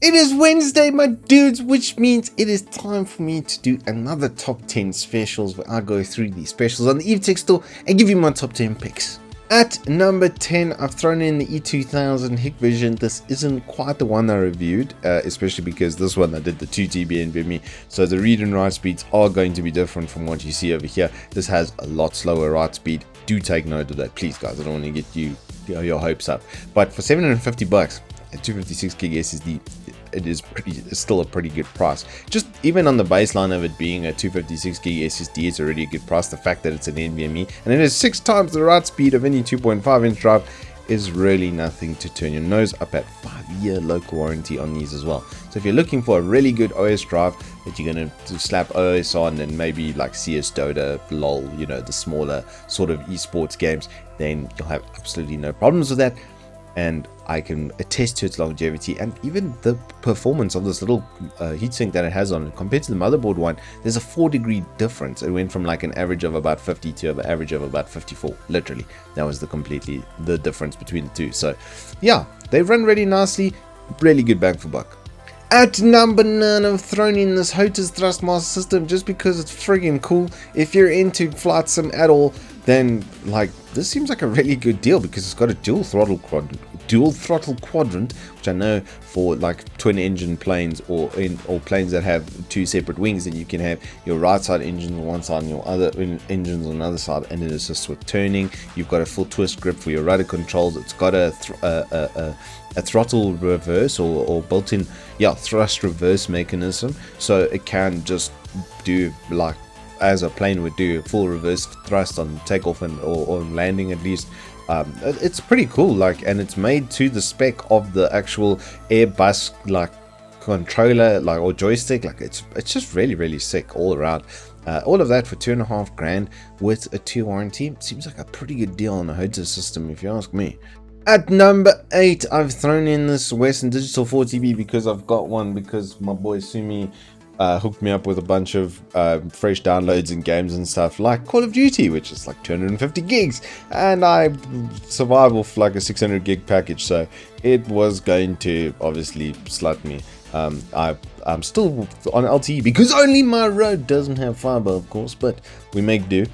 It is Wednesday, my dudes, which means it is time for me to do another top 10 specials where I go through these specials on the Evetech store and give you my top 10 picks. At number 10, I've thrown in the E2000 Hikvision. This isn't quite the one I reviewed, especially because this one I did the 2TB NVMe, so the read and write speeds are going to be different from what you see over here. This has a lot slower write speed. Do take note of that, please, guys. I don't want to get your hopes up. But for 750 bucks, a 256 gig SSD, it's still a pretty good price. Just even on the baseline of it being a 256 gig SSD, it's already a good price. The fact that it's an NVMe and it is 6 times the write speed of any 2.5 inch drive is really nothing to turn your nose up at. 5-year local warranty on these as well. So if you're looking for a really good OS drive that you're going to slap OS on and maybe like CS, Dota, LOL, you know, the smaller sort of esports games, then you'll have absolutely no problems with that. And I can attest to its longevity and even the performance of this little heatsink that it has on it compared to the motherboard one. There's a 4-degree difference. It went from like an average of about 50 to an average of about 54. Literally, that was the difference between the two. So yeah, they run really nicely, really good bang for buck. At number 9, I've thrown in this Hotus Thrustmaster system just because it's friggin' cool. If you're into flight sim at all, then like this seems like a really good deal because it's got a dual throttle quadrant, which I know for like twin engine planes or planes that have 2 separate wings, and you can have your right side engines on one side and your other engines on the other side, and it assists with turning. You've got a full twist grip for your rudder controls. It's got a throttle reverse or built-in thrust reverse mechanism, so it can just do like as a plane would do, full reverse thrust on takeoff and or landing at least. It's pretty cool, like, and it's made to the spec of the actual Airbus like controller, like, or joystick. Like it's just really sick all around. All of that for $2.5 grand with a 2 warranty seems like a pretty good deal on a Hotus system, if you ask me. At number 8, I've thrown in this Western Digital 4TB because I've got one, because my boy Sumi hooked me up with a bunch of fresh downloads and games and stuff like Call of Duty, which is like 250 gigs, and I survived with like a 600 gig package, so it was going to obviously slut me. I'm still on LTE because only my road doesn't have fiber, of course, but we make do.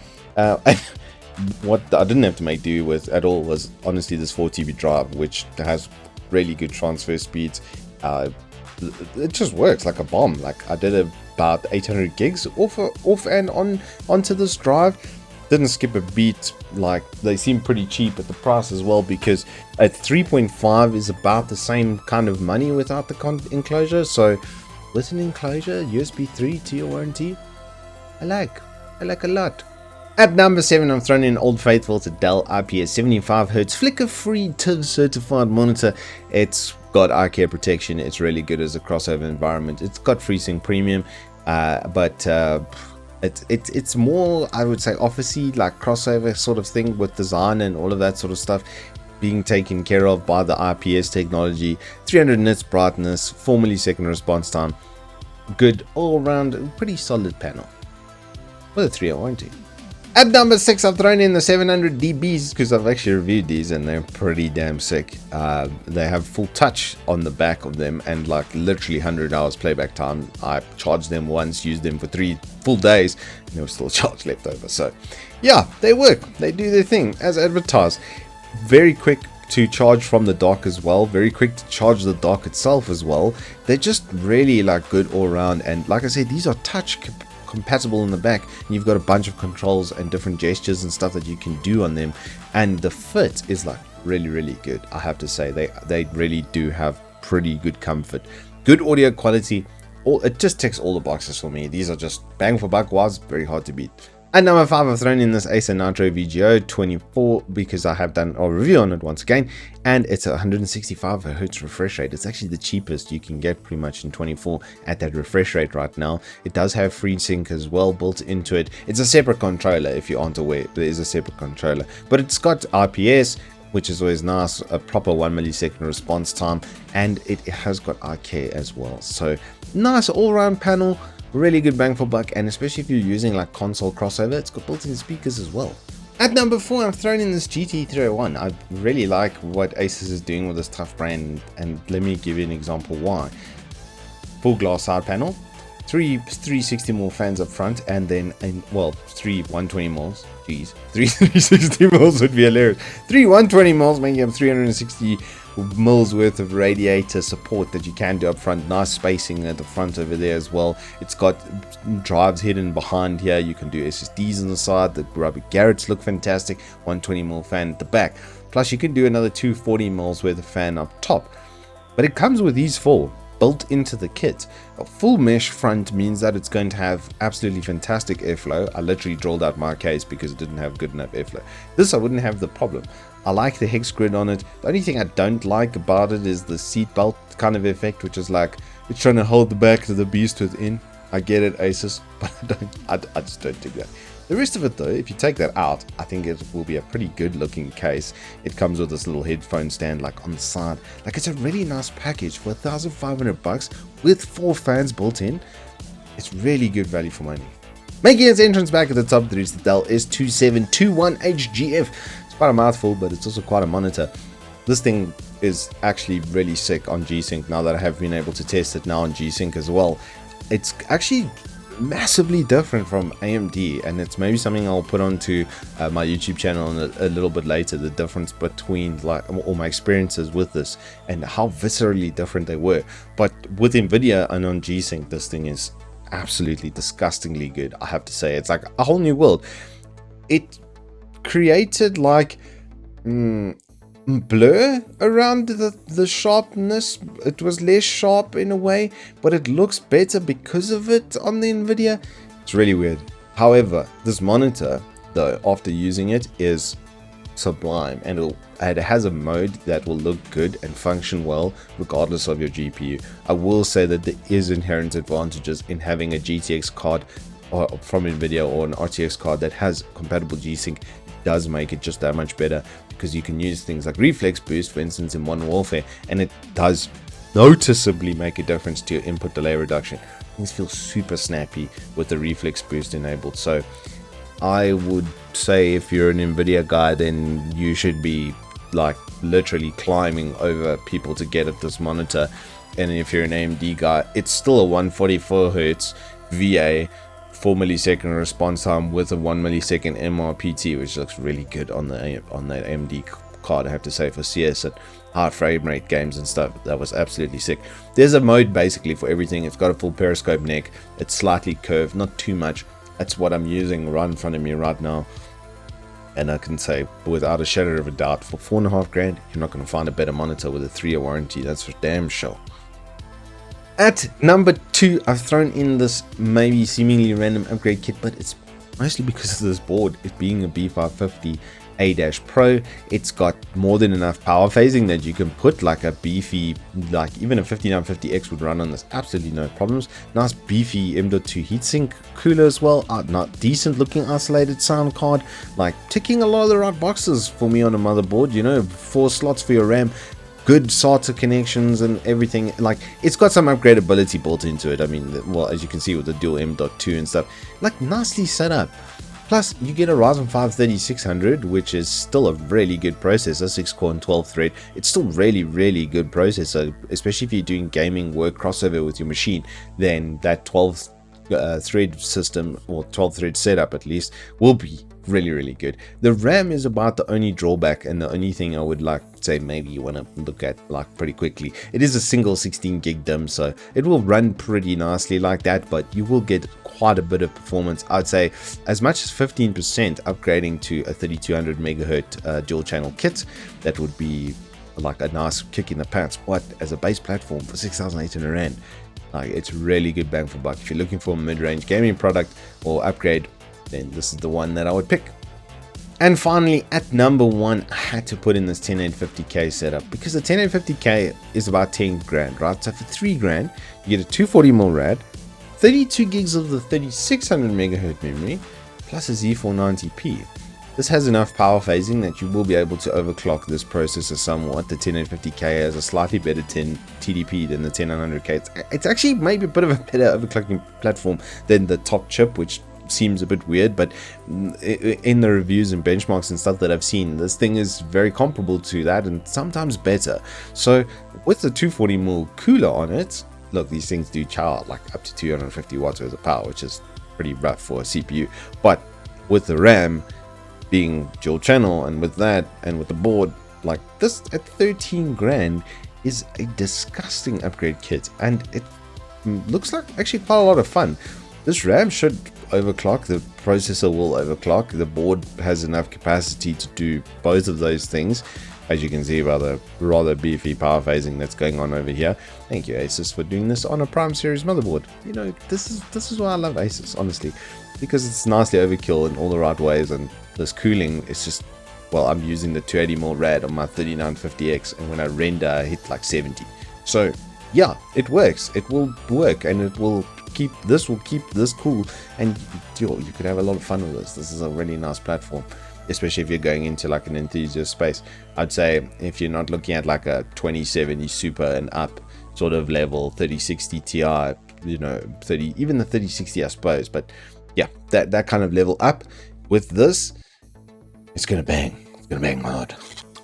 What I didn't have to make do with at all was honestly this 4TB drive, which has really good transfer speeds. It just works like a bomb. Like I did about 800 gigs off and on onto this drive. Didn't skip a beat. Like they seem pretty cheap at the price as well, because at 3.5 is about the same kind of money without the enclosure. So with an enclosure, USB 3 to your warranty, I like a lot. At number 7, I'm throwing in Old Faithful. It's a Dell IPS 75Hz flicker-free TIV certified monitor. It's got eye care protection. It's really good as a crossover environment. It's got FreeSync Premium, but it's more, I would say, officey, like crossover sort of thing with design and all of that sort of stuff being taken care of by the IPS technology. 300 nits brightness, 4 millisecond response time. Good all-around, pretty solid panel with a 3-year warranty. At number 6, I've thrown in the 700 DBs because I've actually reviewed these and they're pretty damn sick. They have full touch on the back of them and like literally 100 hours playback time. I charged them once, used them for 3 full days, and there was still charge left over. So yeah, they work. They do their thing as advertised. Very quick to charge from the dock as well. Very quick to charge the dock itself as well. They're just really like good all around. And like I said, these are touch compatible in the back, and you've got a bunch of controls and different gestures and stuff that you can do on them, and the fit is like really good. I have to say they really do have pretty good comfort, good audio quality. It just ticks all the boxes for me. These are just bang for buck wise, very hard to beat. At number 5, I've thrown in this Acer Nitro VGO 24 because I have done a review on it once again, and it's a 165 Hz refresh rate. It's actually the cheapest you can get pretty much in 24 at that refresh rate right now. It does have FreeSync as well built into it. It's a separate controller, if you aren't aware. There is a separate controller, but it's got IPS, which is always nice, a proper 1 millisecond response time, and it has got eye care as well. So nice all-round panel. Really good bang for buck, and especially if you're using like console crossover, it's got built-in speakers as well. At number 4, I've thrown in this GT301. I really like what ASUS is doing with this tough brand, and let me give you an example why. Full glass side panel, 360mm fans up front, and then, three 120mm. Jeez, 360mm would be hilarious. 120mm making up 360mm worth of radiator support that you can do up front. Nice spacing at the front over there as well. It's got drives hidden behind here. You can do SSDs on the side. The rubber Garretts look fantastic. 120mm fan at the back. Plus you can do another 240mm worth of fan up top. But it comes with these four built into the kit. A full mesh front means that it's going to have absolutely fantastic airflow. I literally drilled out my case because it didn't have good enough airflow. This I wouldn't have the problem. I like the hex grid on it. The only thing I don't like about it is the seat belt kind of effect, which is like it's trying to hold the back of the beast within. I get it, ASUS, but I just don't do that. The rest of it though, if you take that out, I think it will be a pretty good looking case. It comes with this little headphone stand like on the side. Like, it's a really nice package for $1,500 with 4 fans built in. It's really good value for money. Making its entrance back at the top 3 is the Dell S2721HGF. It's quite a mouthful, but it's also quite a monitor. This thing is actually really sick on G-Sync now that I have been able to test it now on G-Sync as well. It's actually massively different from AMD, and it's maybe something I'll put onto my YouTube channel a little bit later, the difference between like all my experiences with this and how viscerally different they were. But with Nvidia and on G-Sync, this thing is absolutely disgustingly good. I have to say, it's like a whole new world. It created like blur around the sharpness. It was less sharp in a way, but it looks better because of it on the Nvidia. It's really weird. However, this monitor though, after using it, is sublime, and it has a mode that will look good and function well regardless of your GPU. I will say that there is inherent advantages in having a GTX card from Nvidia or an RTX card that has compatible G-Sync. Does make it just that much better, because you can use things like reflex boost, for instance, in Modern Warfare, and it does noticeably make a difference to your input delay reduction. Things feel super snappy with the reflex boost enabled. So I would say if you're an Nvidia guy, then you should be like literally climbing over people to get at this monitor. And if you're an AMD guy, it's still a 144 Hz VA, 4 millisecond response time with a 1 millisecond MRPT, which looks really good on the AMD card, I have to say, for CS and high frame rate games and stuff. That was absolutely sick. There's a mode basically for everything. It's got a full periscope neck. It's slightly curved, not too much. That's what I'm using right in front of me right now. And I can say without a shadow of a doubt, for $4.5 grand, you're not going to find a better monitor with a 3-year warranty. That's for damn sure. At number 2, I've thrown in this maybe seemingly random upgrade kit, but it's mostly because of this board. It being a B550A Pro, it's got more than enough power phasing that you can put like a beefy, like even a 5950X would run on this, absolutely no problems. Nice beefy M.2 heatsink cooler as well. Not decent looking isolated sound card, like ticking a lot of the right boxes for me on a motherboard. You know, 4 slots for your RAM, good SATA connections and everything. Like, it's got some upgradability built into it. I mean, well, as you can see with the dual M.2 and stuff, like nicely set up. Plus, you get a Ryzen 5 3600, which is still a really good processor, 6-core and 12-thread. It's still really good processor, especially if you're doing gaming work crossover with your machine. Then that 12-thread system, or 12-thread setup at least, will be really good. The RAM is about the only drawback, and the only thing I would like to say maybe you want to look at like pretty quickly. It is a single 16 gig DIMM, so it will run pretty nicely like that, but you will get quite a bit of performance. I'd say as much as 15% upgrading to a 3200 megahertz dual channel kit. That would be like a nice kick in the pants. But as a base platform for 6,800 rand, like, it's really good bang for buck. If you're looking for a mid-range gaming product or upgrade, then this is the one that I would pick. And finally, at number 1, I had to put in this 10850K setup, because the 10850K is about 10 grand, right? So for 3 grand, you get a 240mm RAD, 32 gigs of the 3600 megahertz memory, plus a Z490p. This has enough power phasing that you will be able to overclock this processor somewhat. The 10850K has a slightly better TDP than the 10900K. It's actually maybe a bit of a better overclocking platform than the top chip, which seems a bit weird, but in the reviews and benchmarks and stuff that I've seen, this thing is very comparable to that and sometimes better. So with the 240mm cooler on it, look, these things do chow out like up to 250 watts worth of power, which is pretty rough for a CPU. But with the RAM being dual channel, and with that and with the board, like this at 13 grand is a disgusting upgrade kit, and it looks like actually quite a lot of fun. This RAM should overclock, the processor will overclock, the board has enough capacity to do both of those things, as you can see by the rather beefy power phasing that's going on over here. Thank you ASUS for doing this on a Prime series motherboard. You know, this is why I love ASUS, honestly, because it's nicely overkill in all the right ways, and this cooling is just, well, I'm using the 280mm rad on my 3950X, and when I render I hit like 70. So yeah, it works, it will work, and it will keep this cool, and you could have a lot of fun with this. This is a really nice platform, especially if you're going into like an enthusiast space. I'd say if you're not looking at like a 2070 Super and up sort of level, 3060 Ti, you know, even the 3060 I suppose, but yeah, that kind of level up with this, it's gonna bang hard.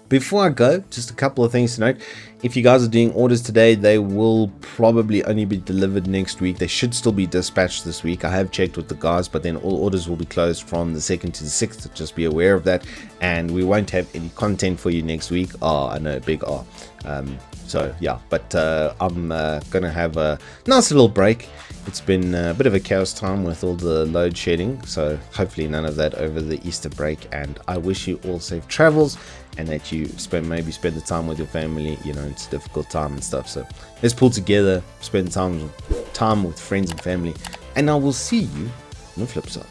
Before I go, just a couple of things to note. If you guys are doing orders today, they will probably only be delivered next week. They should still be dispatched this week. I have checked with the guys, but then all orders will be closed from the 2nd to the 6th. Just be aware of that. And we won't have any content for you next week. Oh, I know, big R. So yeah, but I'm gonna have a nice little break. It's been a bit of a chaos time with all the load shedding, so hopefully none of that over the Easter break, and I wish you all safe travels, and that you maybe spend the time with your family. You know, it's a difficult time and stuff, so let's pull together, spend time with friends and family, and I will see you on the flip side.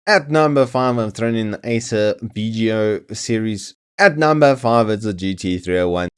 At number 5, I've thrown in the Acer VGO series. At number 5, it's a GT301